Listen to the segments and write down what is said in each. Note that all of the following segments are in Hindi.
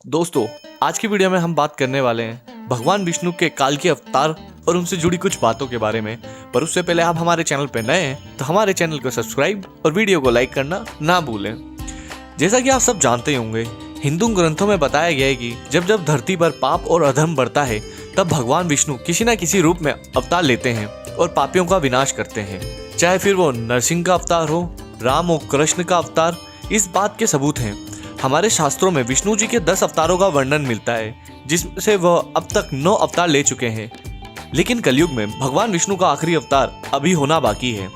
दोस्तों, आज की वीडियो में हम बात करने वाले हैं भगवान विष्णु के काल के अवतार और उनसे जुड़ी कुछ बातों के बारे में। पर उससे पहले आप हमारे चैनल पर नए हैं तो हमारे चैनल को सब्सक्राइब और वीडियो को लाइक करना ना भूलें। जैसा कि आप सब जानते ही होंगे, हिंदू ग्रंथों में बताया गया है कि जब जब धरती पर पाप और अधर्म बढ़ता है तब भगवान विष्णु किसी न किसी रूप में अवतार लेते हैं और पापियों का विनाश करते हैं। चाहे फिर वो नरसिंह का अवतार हो, राम हो, कृष्ण का अवतार, इस बात के सबूत हैं। हमारे शास्त्रों में विष्णु जी के 10 अवतारों का वर्णन मिलता है, जिससे वह अब तक 9 अवतार ले चुके हैं। लेकिन कलयुग में भगवान विष्णु का आखिरी अवतार अभी होना बाकी है।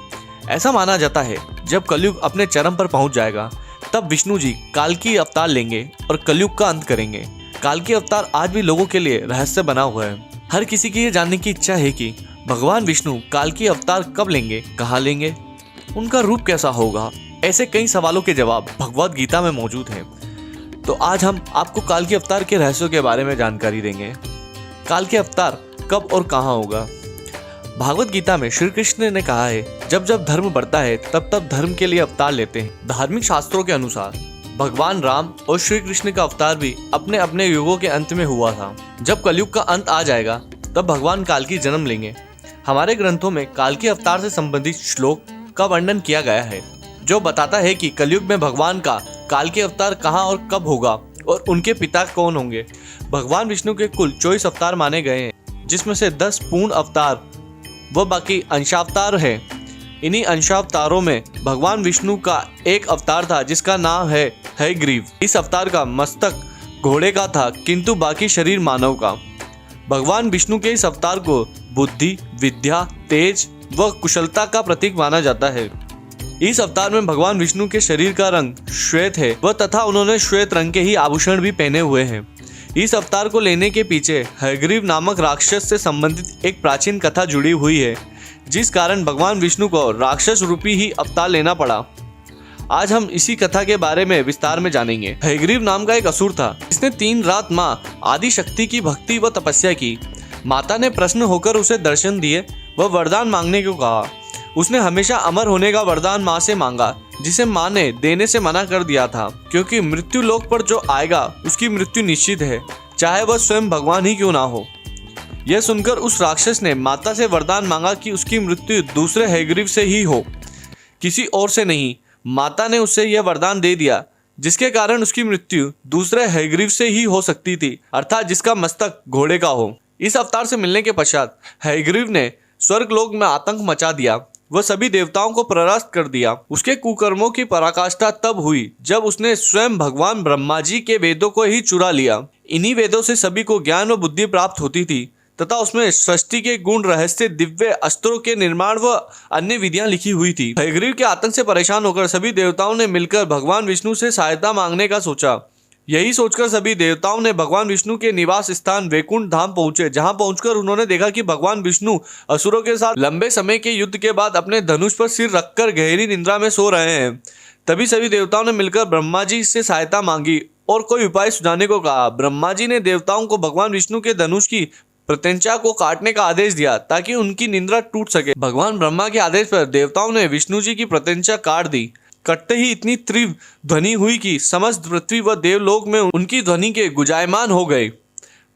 ऐसा माना जाता है जब कलयुग अपने चरम पर पहुंच जाएगा तब विष्णु जी काल्की अवतार लेंगे और कलयुग का अंत करेंगे। काल्की अवतार आज भी लोगों के लिए रहस्य बना हुआ है। हर किसी की ये जानने की इच्छा है कि भगवान विष्णु काल्की अवतार कब लेंगे, कहाँ लेंगे, उनका रूप कैसा होगा। ऐसे कई सवालों के जवाब भगवद गीता में मौजूद हैं। तो आज हम आपको काल्की अवतार के रहस्यों के बारे में जानकारी देंगे। काल्की अवतार कब और कहाँ होगा। भागवत गीता में श्री कृष्ण ने कहा है, जब जब धर्म बढ़ता है तब तब धर्म के लिए अवतार लेते हैं। धार्मिक शास्त्रों के अनुसार भगवान राम और श्री कृष्ण का अवतार भी अपने अपने युगों के अंत में हुआ था। जब कलयुग का अंत आ जाएगा तब भगवान काल्की जन्म लेंगे। हमारे ग्रंथों में काल्की अवतार से संबंधित श्लोक का वर्णन किया गया है, जो बताता है कि कलयुग में भगवान का काल्की अवतार कहाँ और कब होगा और उनके पिता कौन होंगे। भगवान विष्णु के कुल 24 अवतार माने गए हैं, जिसमें से 10 पूर्ण अवतार व बाकी अंशावतार है। इन्हीं अंशावतारों में भगवान विष्णु का एक अवतार था जिसका नाम है हयग्रीव। इस अवतार का मस्तक घोड़े का था किंतु बाकी शरीर मानव का। भगवान विष्णु के इस अवतार को बुद्धि, विद्या, तेज व कुशलता का प्रतीक माना जाता है। इस अवतार में भगवान विष्णु के शरीर का रंग श्वेत है व तथा उन्होंने श्वेत रंग के ही आभूषण भी पहने हुए हैं। इस अवतार को लेने के पीछे हयग्रीव नामक राक्षस से संबंधित एक प्राचीन कथा जुड़ी हुई है, जिस कारण भगवान विष्णु को राक्षस रूपी ही अवतार लेना पड़ा। आज हम इसी कथा के बारे में विस्तार में जानेंगे। हयग्रीव नाम का एक असुर था, जिसने 3 रात माँ आदि शक्ति की भक्ति व तपस्या की। माता ने प्रसन्न होकर उसे दर्शन दिए व वरदान मांगने को कहा। उसने हमेशा अमर होने का वरदान माँ से मांगा, जिसे माँ ने देने से मना कर दिया था, क्योंकि मृत्यु लोक पर जो आएगा उसकी मृत्यु निश्चित है, चाहे वह स्वयं भगवान ही क्यों ना हो। यह सुनकर उस राक्षस ने माता से वरदान मांगा कि उसकी मृत्यु दूसरे हयग्रीव से ही हो, किसी और से नहीं। माता ने उसे यह वरदान दे दिया, जिसके कारण उसकी मृत्यु दूसरे हयग्रीव से ही हो सकती थी, अर्थात जिसका मस्तक घोड़े का हो। इस अवतार से मिलने के पश्चात हयग्रीव ने स्वर्गलोक में आतंक मचा दिया, वह सभी देवताओं को परास्त कर दिया। उसके कुकर्मों की पराकाष्ठा तब हुई जब उसने स्वयं भगवान ब्रह्मा जी के वेदों को ही चुरा लिया। इन्हीं वेदों से सभी को ज्ञान व बुद्धि प्राप्त होती थी तथा उसमें सृष्टि के गुण, रहस्य, दिव्य अस्त्रों के निर्माण व अन्य विधियां लिखी हुई थी। हयग्रीव के आतंक से परेशान होकर सभी देवताओं ने मिलकर भगवान विष्णु से सहायता मांगने का सोचा। यही सोचकर सभी देवताओं ने भगवान विष्णु के निवास स्थान वैकुंठ धाम पहुंचे, जहां पहुंचकर उन्होंने देखा कि भगवान विष्णु असुरों के साथ लंबे समय के युद्ध के बाद अपने धनुष पर सिर रखकर गहरी निद्रा में सो रहे हैं। तभी सभी देवताओं ने मिलकर ब्रह्मा जी से सहायता मांगी और कोई उपाय सुझाने को कहा। ब्रह्मा जी ने देवताओं को भगवान विष्णु के धनुष की प्रत्यंचा को काटने का आदेश दिया ताकि उनकी निद्रा टूट सके। भगवान ब्रह्मा के आदेश पर देवताओं ने विष्णु जी की प्रत्यंचा काट दी। कटते ही इतनी तीव्र ध्वनि हुई कि समस्त पृथ्वी व देवलोक में उनकी ध्वनि के गुंजायमान हो गए।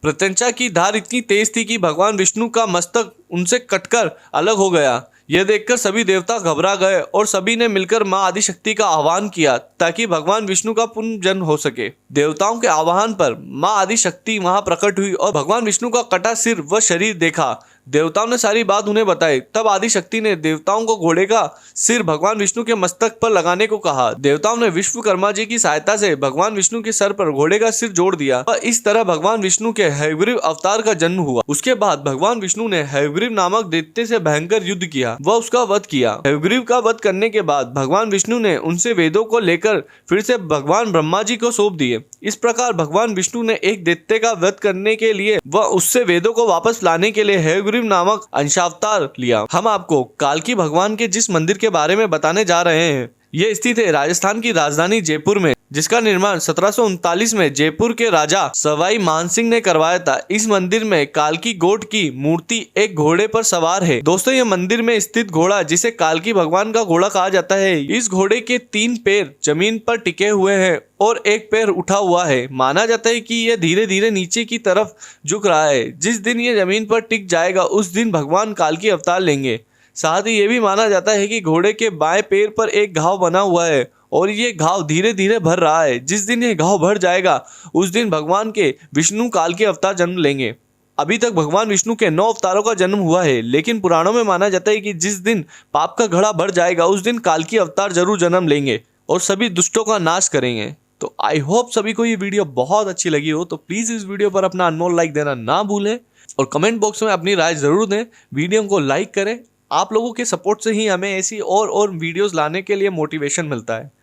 प्रत्यंचा की धार इतनी तेज थी कि भगवान विष्णु का मस्तक उनसे कटकर अलग हो गया। यह देखकर सभी देवता घबरा गए और सभी ने मिलकर माँ आदिशक्ति का आह्वान किया ताकि भगवान विष्णु का पुनर्जन्म हो सके। देवताओं के आह्वान पर माँ आदिशक्ति वहां प्रकट हुई और भगवान विष्णु का कटा सिर व शरीर देखा। देवताओं ने सारी बात उन्हें बताई। तब आदिशक्ति ने देवताओं को घोड़े का सिर भगवान विष्णु के मस्तक पर लगाने को कहा। देवताओं ने विश्वकर्मा जी की सहायता से भगवान विष्णु के सर पर घोड़े का सिर जोड़ दिया और इस तरह भगवान विष्णु के हयग्रीव अवतार का जन्म हुआ। उसके बाद भगवान विष्णु ने हयग्रीव नामक दैत्य से भयंकर युद्ध किया व उसका वध किया। हयग्रीव का वध करने के बाद भगवान विष्णु ने उनसे वेदों को लेकर फिर से भगवान ब्रह्मा जी को सौंप दिए। इस प्रकार भगवान विष्णु ने एक दैत्य का वध करने के लिए व उससे वेदों को वापस लाने के लिए हयग्रीव नामक अंशावतार लिया। हम आपको काल्की भगवान के जिस मंदिर के बारे में बताने जा रहे हैं, यह स्थित है राजस्थान की राजधानी जयपुर में, जिसका निर्माण 1739 में जयपुर के राजा सवाई मानसिंह ने करवाया था। इस मंदिर में कालकी गोट की मूर्ति एक घोड़े पर सवार है। दोस्तों, यह मंदिर में स्थित घोड़ा, जिसे कालकी भगवान का घोड़ा कहा जाता है, इस घोड़े के 3 पैर जमीन पर टिके हुए हैं और एक पैर उठा हुआ है। माना जाता है कि यह धीरे धीरे नीचे की तरफ झुक रहा है। जिस दिन यह जमीन पर टिक जाएगा उस दिन भगवान कालकी अवतार लेंगे। साथ ही यह भी माना जाता है कि घोड़े के बाएं पैर पर एक घाव बना हुआ है और ये घाव धीरे धीरे भर रहा है। जिस दिन ये घाव भर जाएगा उस दिन भगवान के विष्णु काल के अवतार जन्म लेंगे। अभी तक भगवान विष्णु के 9 अवतारों का जन्म हुआ है, लेकिन पुराणों में माना जाता है कि जिस दिन पाप का घड़ा भर जाएगा उस दिन काल की अवतार जरूर जन्म लेंगे और सभी दुष्टों का नाश करेंगे। तो आई होप सभी को ये वीडियो बहुत अच्छी लगी हो, तो प्लीज इस वीडियो पर अपना अनमोल लाइक देना ना भूलें और कमेंट बॉक्स में अपनी राय जरूर दें। वीडियो को लाइक करें। आप लोगों के सपोर्ट से ही हमें ऐसी और वीडियोस लाने के लिए मोटिवेशन मिलता है।